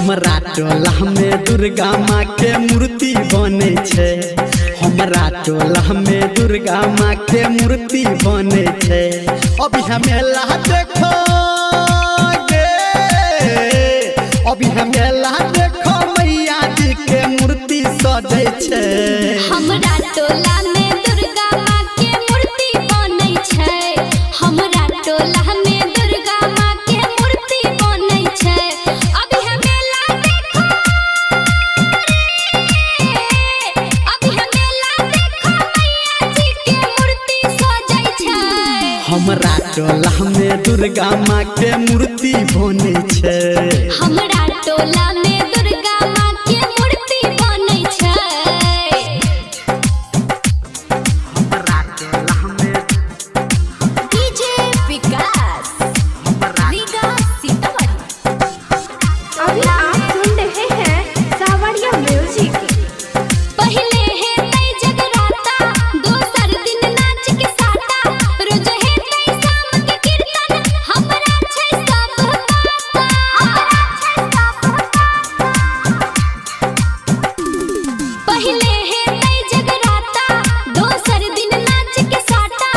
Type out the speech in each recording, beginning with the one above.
हमरा टोला में दुर्गा माँ के मूर्ति बने छे। हमरा टोला में दुर्गा माँ के मूर्ति बने छे। अभी मेला देखो गे, अभी मेला देखो मैया जी के मूर्ति सजे छे। हमरा टोला में दुर्गा माँ के मूर्ति बने छे। हमरा टोला में दुर्गा माँ के मूर्ति बने छे। अभी मेला देखो रे, अभी मेला देखो मैया जी के मूर्ति सजे छे। हमरा टोला में दुर्गा माँ के मूर्ति बने छे। हमरा टोला में दुर्गा माँ के मूर्ति बने छे। हमरा टोला में डीजे विकास रीगा सीतामढ़ी। अभी आप सुन रहे हैं सावरिया म्यूजिक। पहले है तई जगराता, दोसर दिन नाच के साटा। रोज है तई शाम के कीर्तन, हमरा छै सब पता। पहले है तई जगराता, दोसर दिन नाच के साटा।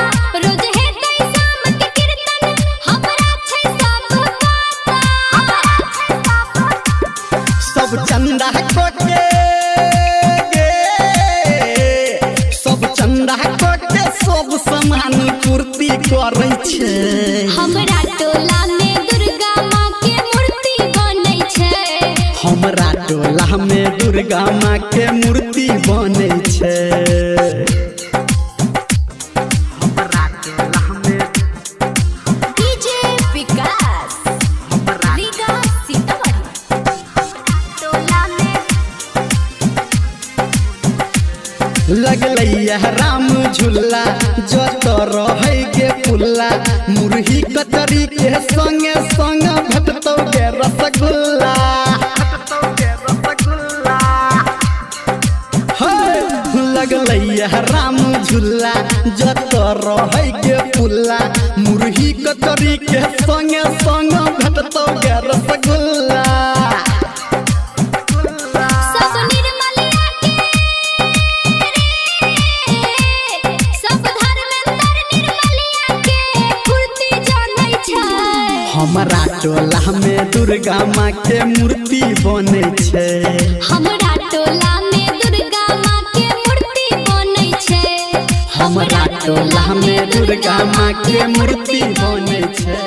रोज है तई शाम के कीर्तन, हमरा छै सब पता। सब चंदा कोटे गे, सब चंदा कोटे सब सामान पूर्ति करे छे। हमरा टोला में दुर्गा माँ के मूर्ति बने छे। हमरा टोला में दुर्गा माँ के मूर्ति बने छे। हमरा टोला में डीजे विकास रीगा सीतामढ़ी। टोला में लगलैया राम झूला जत रहे गे पुल्ला। मुरही कचरी के संगे संग भटतो गे रसगुल्ला। लगलैया राम झूला जत रहे गे पुल्ला। मुरही कचरी के संगे संग भटतो गे रसगुल्ला। सब निर्मलिया के रे, सब धर्मेंद्र निर्मलिया के मूर्ति जानै छै। हमरा टोला में दुर्गा माँ के मूर्ति बने छे। हमरा टोला में दुर्गा माँ के मूर्ति बने छे। हमरा टोला में दुर्गा माँ के मूर्ति बने छे।